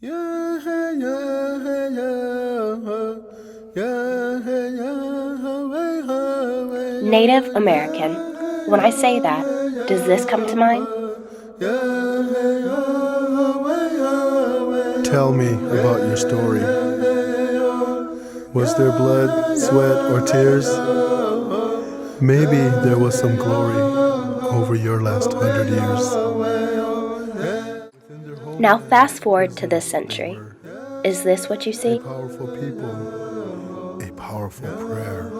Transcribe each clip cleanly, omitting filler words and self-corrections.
Yeah, yeah, yeah, yeah, yeah, Native American. When I say that, does this come to mind? Tell me about your story. Was there blood, sweat, or tears? Maybe there was some glory over your last 100 years. Within their Now, homeland, fast forward to this prisoners they century. were. Is this what you A see? powerful people, a powerful prayer.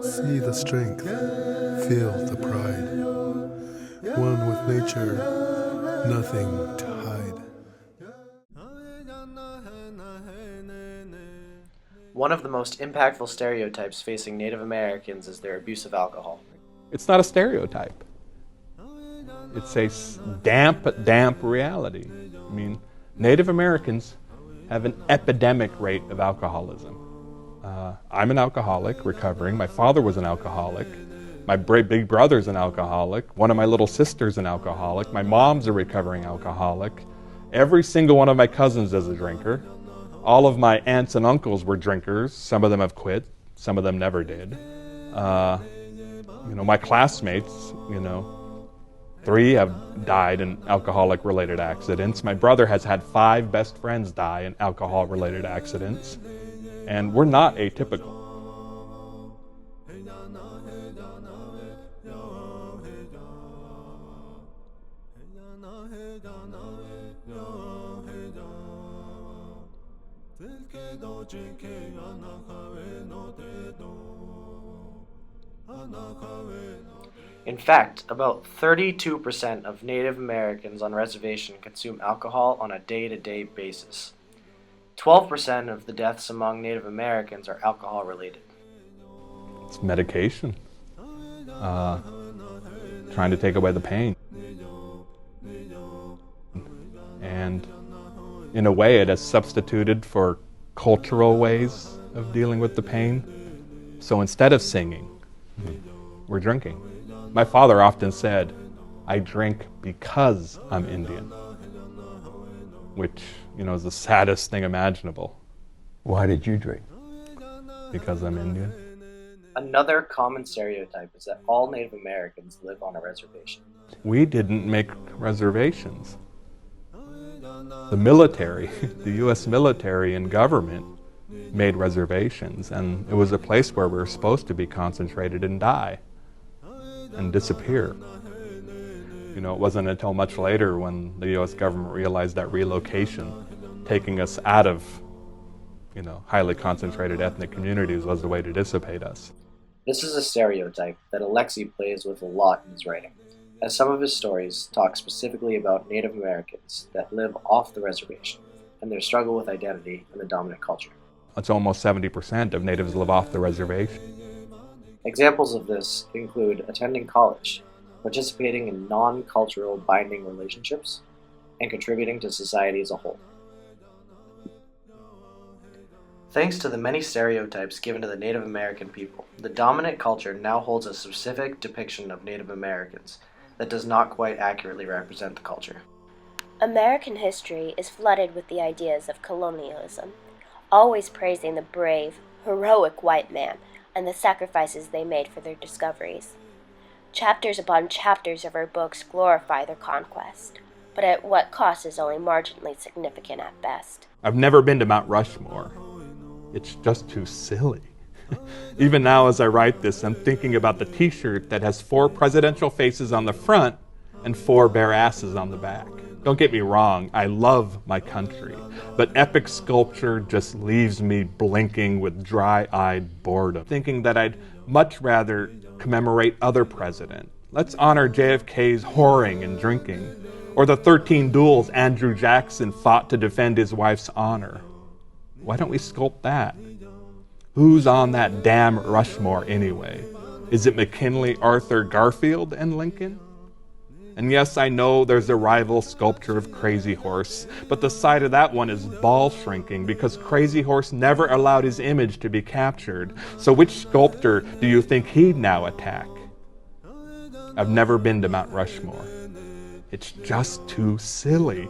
See the strength, feel the pride. One with nature, nothing to hide. One of the most impactful stereotypes facing Native Americans is their abuse of alcohol. It's not a stereotype. It's a damp reality. I mean, Native Americans have an epidemic rate of alcoholism. I'm an alcoholic, recovering. My father was an alcoholic. My big brother's an alcoholic. One of my little sisters an alcoholic. My mom's a recovering alcoholic. Every single one of my cousins is a drinker. All of my aunts and uncles were drinkers. Some of them have quit. Some of them never did. My classmates, 3 have died in alcoholic-related accidents. My brother has had 5 best friends die in alcohol-related accidents. And we're not atypical. In fact, about 32% of Native Americans on reservation consume alcohol on a day-to-day basis. 12% of the deaths among Native Americans are alcohol-related. It's medication. Trying to take away the pain. And in a way, it has substituted for cultural ways of dealing with the pain. So instead of singing, we're drinking. My father often said, I drink because I'm Indian, which, is the saddest thing imaginable. Why did you drink? Because I'm Indian. Another common stereotype is that all Native Americans live on a reservation. We didn't make reservations. The military, the U.S. military and government made reservations, and it was a place where we were supposed to be concentrated and die and disappear. It wasn't until much later when the U.S. government realized that relocation, taking us out of, highly concentrated ethnic communities, was the way to dissipate us. This is a stereotype that Alexie plays with a lot in his writing, as some of his stories talk specifically about Native Americans that live off the reservation and their struggle with identity and the dominant culture. It's almost 70% of natives live off the reservation. Examples of this include attending college, participating in non-cultural binding relationships, and contributing to society as a whole. Thanks to the many stereotypes given to the Native American people, the dominant culture now holds a specific depiction of Native Americans that does not quite accurately represent the culture. American history is flooded with the ideas of colonialism, always praising the brave, heroic white man and the sacrifices they made for their discoveries. Chapters upon chapters of our books glorify their conquest, but at what cost is only marginally significant at best. I've never been to Mount Rushmore. It's just too silly. Even now as I write this, I'm thinking about the t-shirt that has 4 presidential faces on the front and 4 bare asses on the back. Don't get me wrong, I love my country, but epic sculpture just leaves me blinking with dry-eyed boredom, thinking that I'd much rather commemorate other presidents. Let's honor JFK's whoring and drinking, or the 13 duels Andrew Jackson fought to defend his wife's honor. Why don't we sculpt that? Who's on that damn Rushmore anyway? Is it McKinley, Arthur, Garfield, and Lincoln? And yes, I know there's a rival sculpture of Crazy Horse, but the side of that one is ball shrinking because Crazy Horse never allowed his image to be captured. So which sculptor do you think he'd now attack? I've never been to Mount Rushmore. It's just too silly.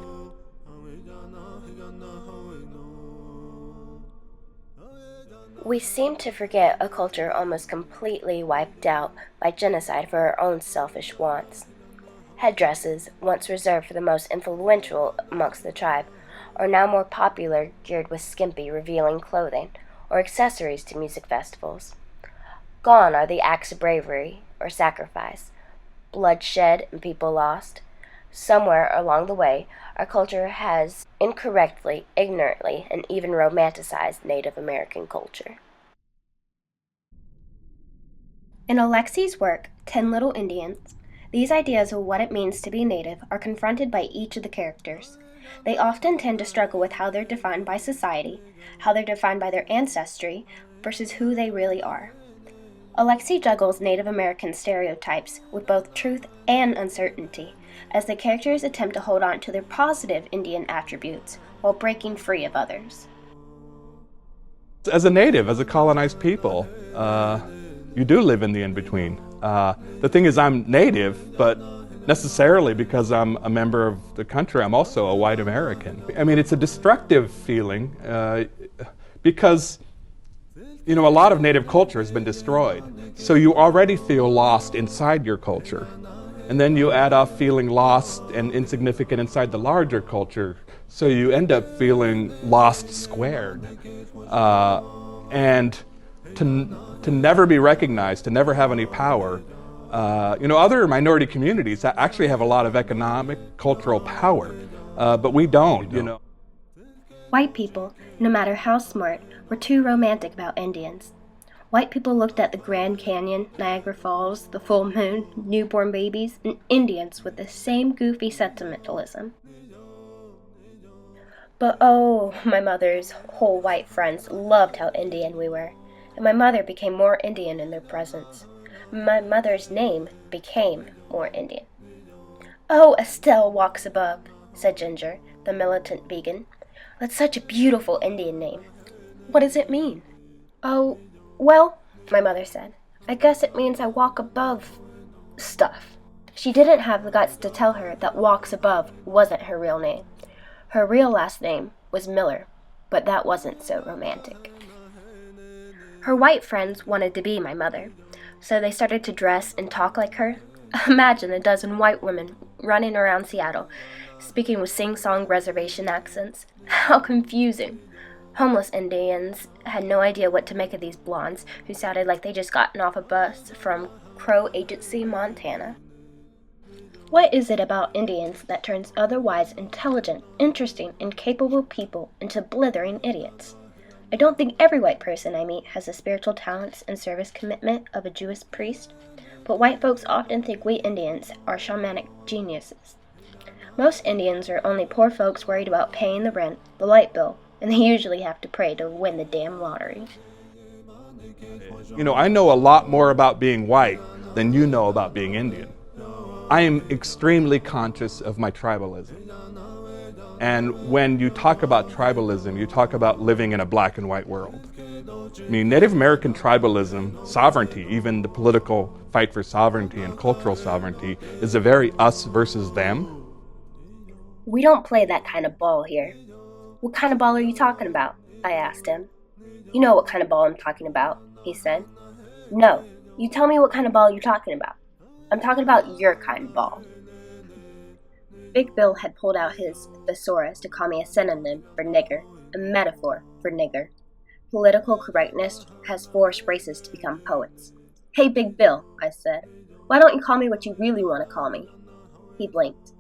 We seem to forget a culture almost completely wiped out by genocide for our own selfish wants. Headdresses, once reserved for the most influential amongst the tribe, are now more popular, geared with skimpy, revealing clothing, or accessories to music festivals. Gone are the acts of bravery or sacrifice, bloodshed and people lost. Somewhere along the way, our culture has incorrectly, ignorantly, and even romanticized Native American culture. In Alexie's work, 10 Little Indians, these ideas of what it means to be Native are confronted by each of the characters. They often tend to struggle with how they're defined by society, how they're defined by their ancestry, versus who they really are. Alexie juggles Native American stereotypes with both truth and uncertainty, as the characters attempt to hold on to their positive Indian attributes while breaking free of others. As a native, as a colonized people, you do live in the in-between. The thing is, I'm native, but necessarily because I'm a member of the country, I'm also a white American. I mean, it's a destructive feeling because, you know, a lot of native culture has been destroyed. So you already feel lost inside your culture. And then you add up feeling lost and insignificant inside the larger culture. So you end up feeling lost squared. And to never be recognized, to never have any power. You know, other minority communities actually have a lot of economic, cultural power, but we don't, you know. White people, no matter how smart, were too romantic about Indians. White people looked at the Grand Canyon, Niagara Falls, the full moon, newborn babies, and Indians with the same goofy sentimentalism. But oh, my mother's whole white friends loved how Indian we were, and my mother became more Indian in their presence. My mother's name became more Indian. "Oh, Estelle walks above," said Ginger, the militant vegan. "That's such a beautiful Indian name. What does it mean?" "Oh, well," my mother said, "I guess it means I walk above stuff." She didn't have the guts to tell her that walks above wasn't her real name. Her real last name was Miller, but that wasn't so romantic. Her white friends wanted to be my mother, so they started to dress and talk like her. Imagine a dozen white women running around Seattle, speaking with sing-song reservation accents. How confusing. Homeless Indians had no idea what to make of these blondes who sounded like they just gotten off a bus from Crow Agency, Montana. What is it about Indians that turns otherwise intelligent, interesting, and capable people into blithering idiots? I don't think every white person I meet has the spiritual talents and service commitment of a Jewish priest, but white folks often think we Indians are shamanic geniuses. Most Indians are only poor folks worried about paying the rent, the light bill, and they usually have to pray to win the damn lottery. You know, I know a lot more about being white than you know about being Indian. I am extremely conscious of my tribalism. And when you talk about tribalism, you talk about living in a black and white world. I mean, Native American tribalism, sovereignty, even the political fight for sovereignty and cultural sovereignty, is a very us versus them. We don't play that kind of ball here. "What kind of ball are you talking about?" I asked him. "You know what kind of ball I'm talking about," he said. "No, you tell me what kind of ball you're talking about. I'm talking about your kind of ball." Big Bill had pulled out his thesaurus to call me a synonym for nigger, a metaphor for nigger. Political correctness has forced racists to become poets. "Hey, Big Bill," I said, "why don't you call me what you really want to call me?" He blinked.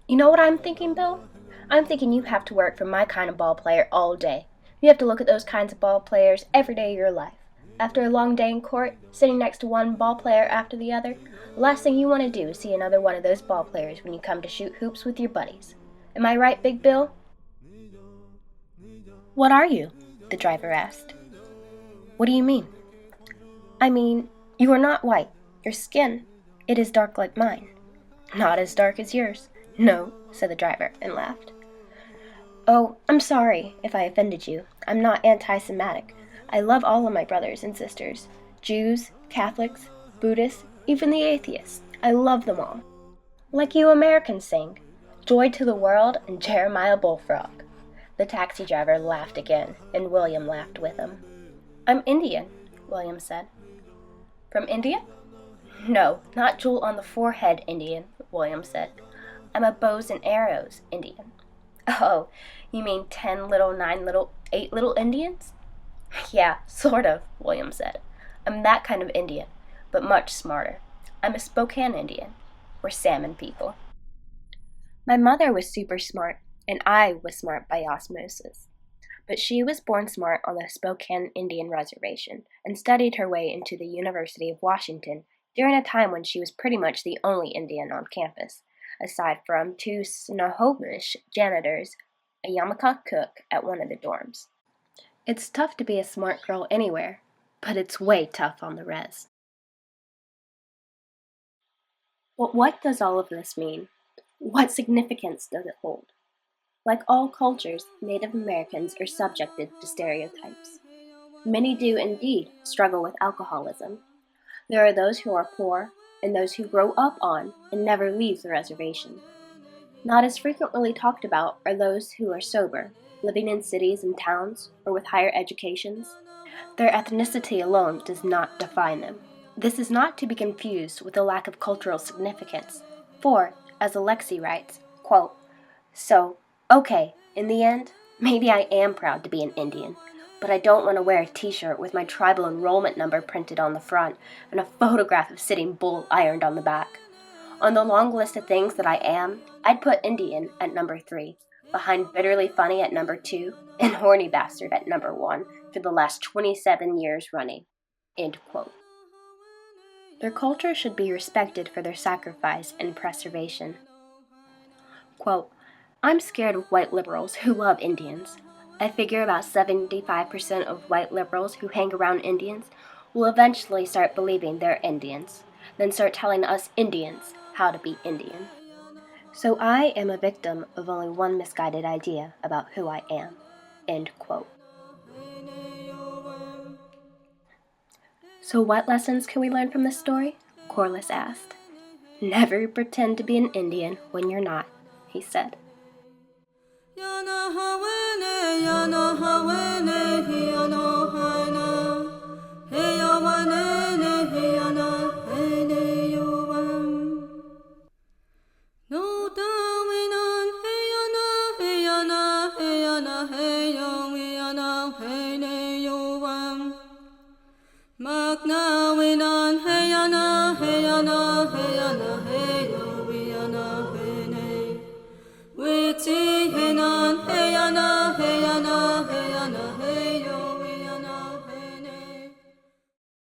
"You know what I'm thinking, Bill? I'm thinking you have to work for my kind of ball player all day. You have to look at those kinds of ball players every day of your life. After a long day in court, sitting next to one ball player after the other, the last thing you want to do is see another one of those ball players when you come to shoot hoops with your buddies. Am I right, Big Bill?" "What are you?" the driver asked. "What do you mean?" "I mean, you are not white. Your skin, it is dark like mine." "Not as dark as yours." "No," said the driver, and laughed. "Oh, I'm sorry if I offended you. I'm not anti-Semitic. I love all of my brothers and sisters, Jews, Catholics, Buddhists, even the atheists. I love them all. Like you Americans sing, Joy to the World and Jeremiah Bullfrog. The taxi driver laughed again, and William laughed with him. I'm Indian, William said. From India? No, not jewel on the forehead Indian, William said. I'm a bows and arrows Indian. Oh, you mean 10 little, 9 little, 8 little Indians? Yeah, sort of, William said. I'm that kind of Indian, but much smarter. I'm a Spokane Indian. We're salmon people. My mother was super smart, and I was smart by osmosis. But she was born smart on the Spokane Indian Reservation and studied her way into the University of Washington during a time when she was pretty much the only Indian on campus, aside from 2 Snohomish janitors, a Yamaka cook at one of the dorms. It's tough to be a smart girl anywhere, but it's way tough on the res. But what does all of this mean? What significance does it hold? Like all cultures, Native Americans are subjected to stereotypes. Many do indeed struggle with alcoholism. There are those who are poor and those who grow up on and never leave the reservation. Not as frequently talked about are those who are sober, living in cities and towns or with higher educations. Their ethnicity alone does not define them. This is not to be confused with a lack of cultural significance, for, as Alexie writes, quote, so, okay, in the end, maybe I am proud to be an Indian, but I don't want to wear a t-shirt with my tribal enrollment number printed on the front and a photograph of Sitting Bull ironed on the back. On the long list of things that I am, I'd put Indian at number 3, behind Bitterly Funny at number 2, and Horny Bastard at number 1 for the last 27 years running. End quote. Their culture should be respected for their sacrifice and preservation. Quote, I'm scared of white liberals who love Indians. I figure about 75% of white liberals who hang around Indians will eventually start believing they're Indians, then start telling us Indians how to be Indian. So I am a victim of only one misguided idea about who I am. End quote. So what lessons can we learn from this story? Corliss asked. Never pretend to be an Indian when you're not, he said. Hey,